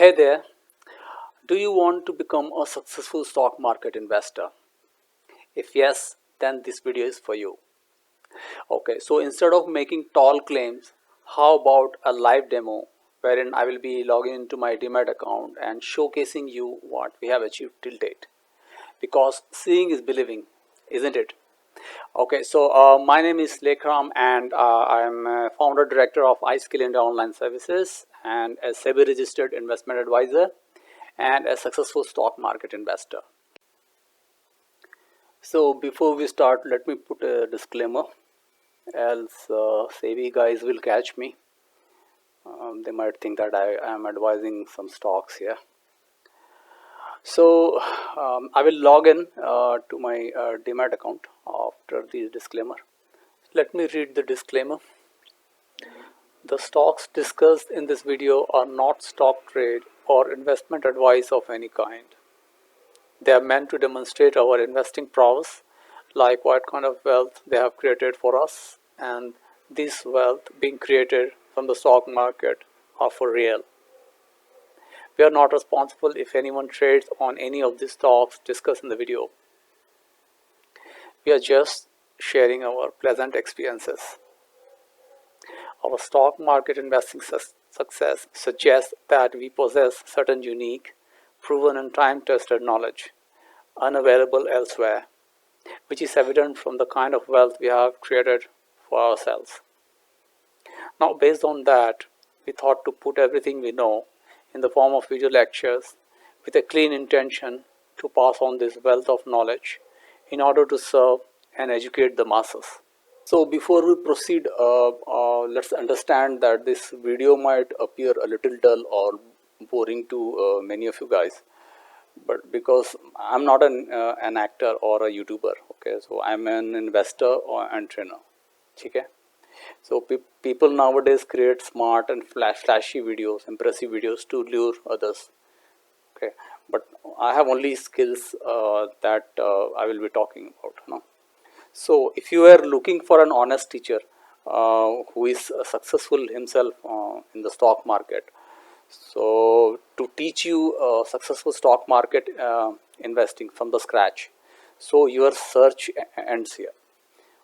Hey there, do you want to become a successful stock market investor? If yes, then this video is for you. Okay, so instead of making tall claims, how about a live demo wherein I will be logging into my Demat account and showcasing you what we have achieved till date? Because seeing is believing, isn't it? Okay, so my name is Lekram and I am founder director of iSkill India Online Services and a SEBI registered investment advisor and a successful stock market investor. So before we start, let me put a disclaimer, else SEBI guys will catch me. They might think that I am advising some stocks here. So I will log in to my Demat account after the disclaimer. Let me read the disclaimer. The stocks discussed in this video are not stock trade or investment advice of any kind. They are meant to demonstrate our investing prowess, like what kind of wealth they have created for us, and this wealth being created from the stock market are for real. We are not responsible if anyone trades on any of the stocks discussed in the video. We are just sharing our pleasant experiences. Our stock market investing success suggests that we possess certain unique, proven and time-tested knowledge unavailable elsewhere, which is evident from the kind of wealth we have created for ourselves. Now, based on that, we thought to put everything we know in the form of video lectures with a clean intention to pass on this wealth of knowledge in order to serve and educate the masses. So before we proceed, let's understand that this video might appear a little dull or boring to many of you guys, but because I'm not an actor or a YouTuber, okay, so I'm an investor and trainer. Okay, so people nowadays create smart and flashy videos, impressive videos to lure others. Okay, but I have only skills that I will be talking about now. So if you are looking for an honest teacher who is successful himself in the stock market, so to teach you successful stock market investing from the scratch, so your search ends here.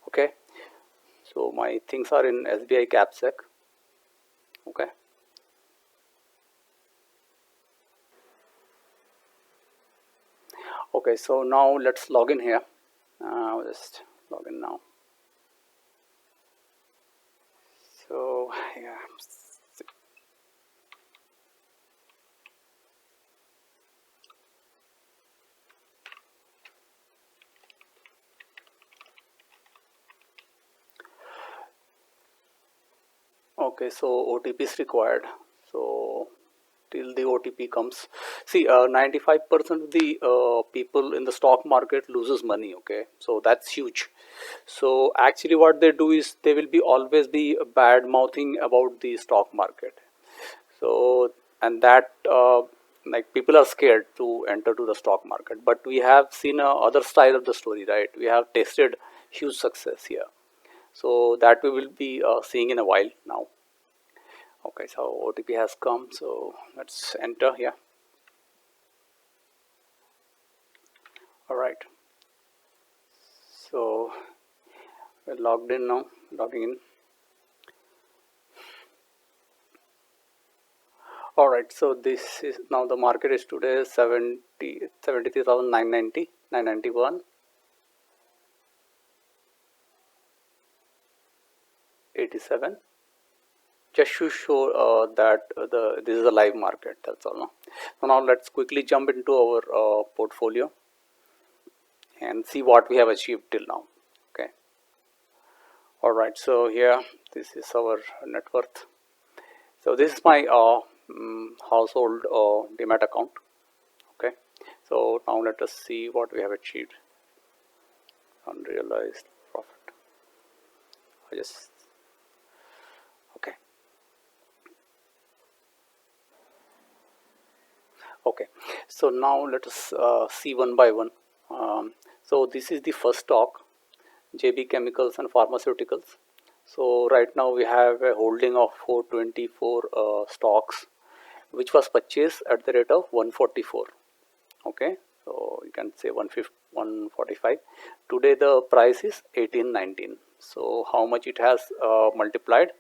Okay, so my things are in SBI CapSec. Okay, okay, so now let's log in here. Just log in now. So yeah. Okay, so OTP is required. So till the OTP comes, see, 95% of the people in the stock market loses money. Okay, so that's huge. So actually what they do is they will be always be bad mouthing about the stock market. So and that like people are scared to enter to the stock market, but we have seen a other side of the story, right? We have tasted huge success here, so that we will be seeing in a while now. Okay, so OTP has come, so let's enter here. All right, so we're logged in now, logging in. All right, so this is now the market is today 73,990, 991, 87. Just to show that this is a live market, that's all. So now let's quickly jump into our portfolio and see what we have achieved till now. Okay. All right, so here this is our net worth. So this is my household Demat account. Okay, so now let us see what we have achieved. Unrealized profit. Just okay. Okay, so now let us see one by one. So this is the first stock, JB Chemicals and Pharmaceuticals. So right now we have a holding of 424 stocks which was purchased at the rate of 144. Okay, so you can say 145. Today the price is 1819. So how much it has multiplied?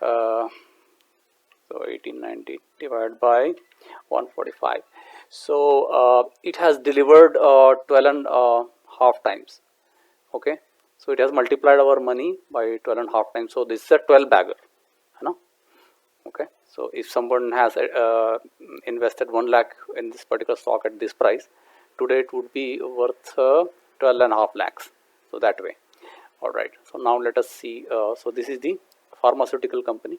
So 1890 divided by 145. So it has delivered 12 and half times. Okay, so it has multiplied our money by 12 and half times. So this is a 12 bagger, you know. Okay, so if someone has invested 1 lakh in this particular stock at this price, today it would be worth 12 and half lakhs. So that way. All right, so now let us see. So this is the pharmaceutical company.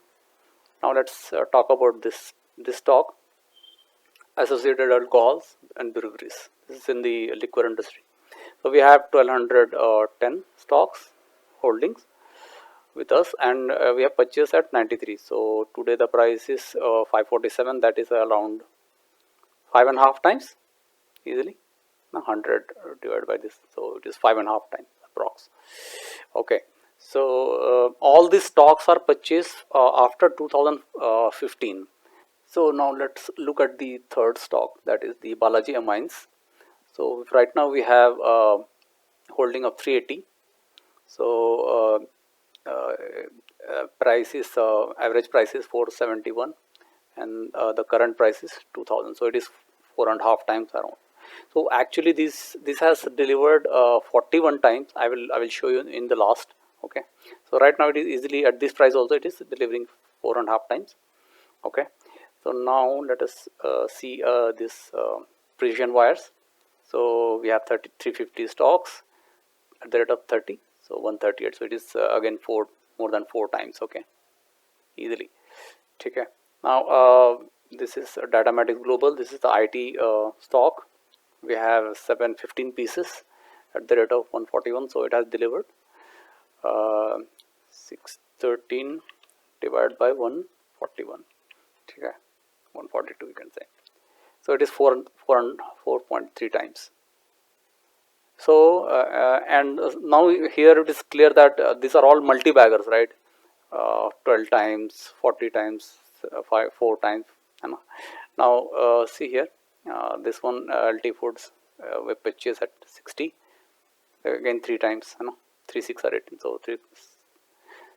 Now let's talk about this stock, associated alcohols and breweries. This is in the liquor industry. So we have 1210 stocks holdings with us, and we have purchased at 93. So today the price is 547. That is around 5.5 times easily. 100 divided by this, so it is 5.5 times approx. Okay, so all these stocks are purchased after 2015. So now let's look at the third stock, that is the Balaji Amines. So right now we have holding of 380. So price is average price is 471, and the current price is 2000. So it is 4.5 times around. So actually this has delivered 41 times. I will show you in the last. Okay, so right now it is easily at this price also it is delivering 4.5 times. Okay, so now let us see this precision wires. So we have 350 stocks at the rate of 30. So 138. So it is again more than 4 times. Okay, easily. Okay. Now this is Datamatic Global. This is the IT stock. We have 715 pieces at the rate of 141. So it has delivered 613 divided by 141. Okay, 142 you can say. So it is 4.3 times. So and now here it is clear that these are all multi-baggers, right? 12 times, 40 times, 4 times. You know. Now see here, this one LT Foods we purchase at 60, again 3 times, you know, 3, 6 or 18. So 3.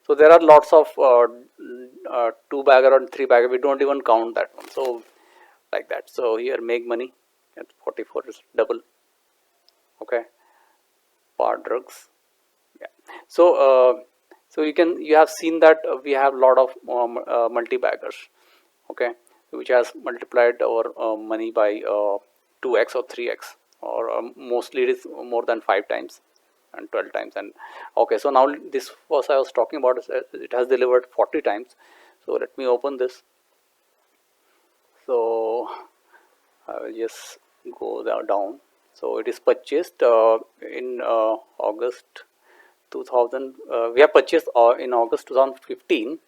So there are lots of 2 bagger and 3 bagger. We don't even count that one. So like that. So here make money at 44 is double. Okay, part drugs. Yeah. So so you have seen that we have lot of multi baggers. Okay, which has multiplied our money by 2x or 3x, or mostly it is more than 5 times and 12 times. And okay, so now this was I was talking about, it has delivered 40 times. So let me open this. So I will just go down. So it is purchased in August 2000. We have purchased in August 2015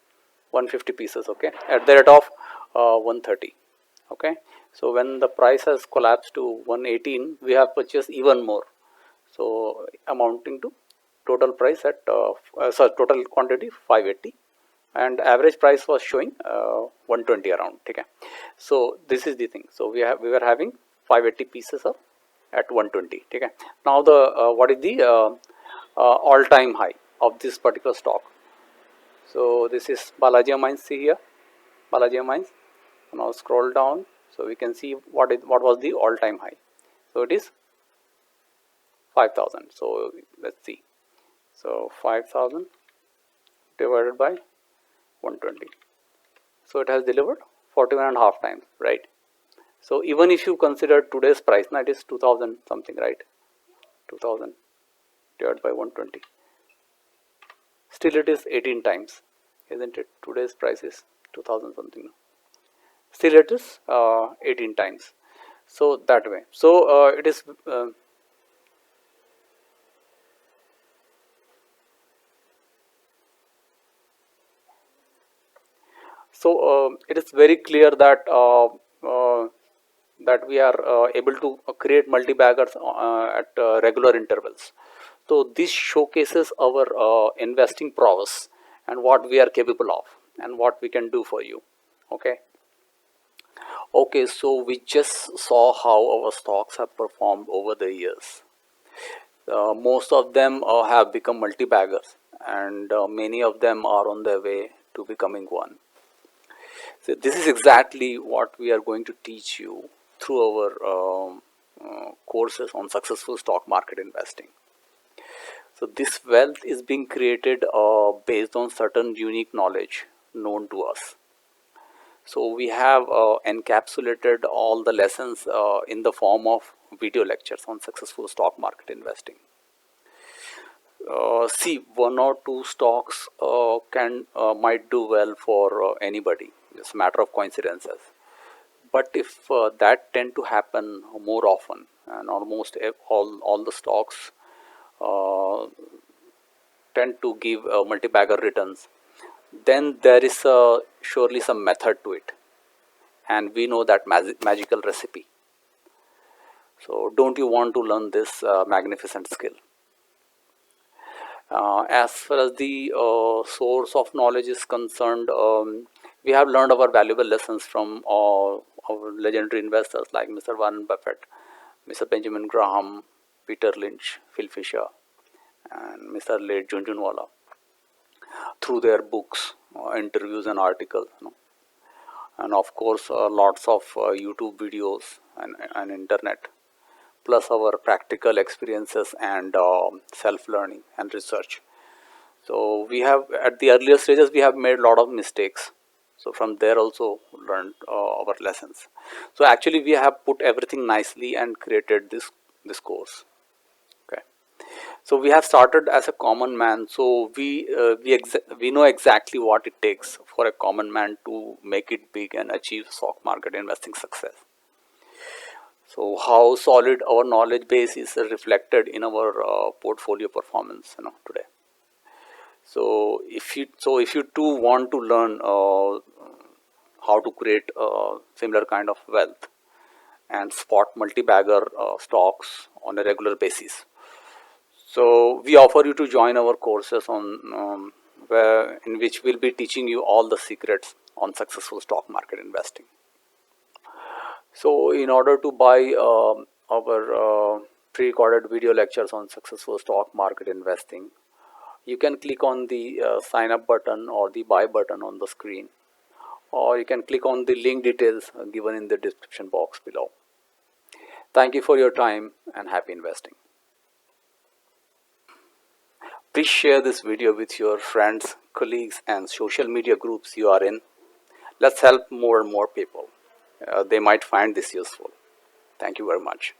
150 pieces. Okay, at the rate of 130. Okay, so when the price has collapsed to 118, we have purchased even more. So amounting to total price at sorry, total quantity 580, and average price was showing 120 around. Okay, so this is the thing. So we were having 580 pieces of at 120. Okay, now the what is the all time high of this particular stock? So this is Balaji Amines. See here, Balaji Amines. Now scroll down, so we can see what was the all time high. So it is 5000. So let's see. So 5000 divided by 120. So it has delivered 41.5 times, right? So even if you consider today's price, now it is 2000 something, right? 2000 divided by 120. Still it is 18 times, isn't it? Today's price is 2000 something. Still it is 18 times. So that way. So it is so it is very clear that that we are able to create multi-baggers at regular intervals. So this showcases our investing prowess and what we are capable of and what we can do for you. Okay. Okay, so we just saw how our stocks have performed over the years. Most of them have become multi-baggers, and many of them are on their way to becoming one. So this is exactly what we are going to teach you through our courses on successful stock market investing. So this wealth is being created based on certain unique knowledge known to us. So we have encapsulated all the lessons in the form of video lectures on successful stock market investing. See, one or two stocks can might do well for anybody. It's a matter of coincidences. But if that tend to happen more often, and almost all the stocks uh, tend to give multi-bagger returns, then there is surely some method to it, and we know that magical recipe. So don't you want to learn this magnificent skill? As far as the source of knowledge is concerned, we have learned our valuable lessons from our legendary investors like Mr. Warren Buffett, Mr. Benjamin Graham, Peter Lynch, Phil Fisher, and Mr. late Junjunwala through their books, interviews, and articles. And of course, lots of YouTube videos and internet, plus our practical experiences and self-learning and research. So we have, at the earlier stages, we have made a lot of mistakes. So from there also learned our lessons. So actually we have put everything nicely and created this course. Okay. So we have started as a common man. So we know exactly what it takes for a common man to make it big and achieve stock market investing success. So how solid our knowledge base is reflected in our portfolio performance, today. So if you too want to learn how to create similar kind of wealth and spot multi-bagger stocks on a regular basis, so we offer you to join our courses on where in which we'll be teaching you all the secrets on successful stock market investing. So in order to buy our pre-recorded video lectures on successful stock market investing, you can click on the sign up button or the buy button on the screen, or you can click on the link details given in the description box below. Thank you for your time and happy investing. Please share this video with your friends, colleagues, and social media groups you are in. Let's help more and more people. They might find this useful. Thank you very much.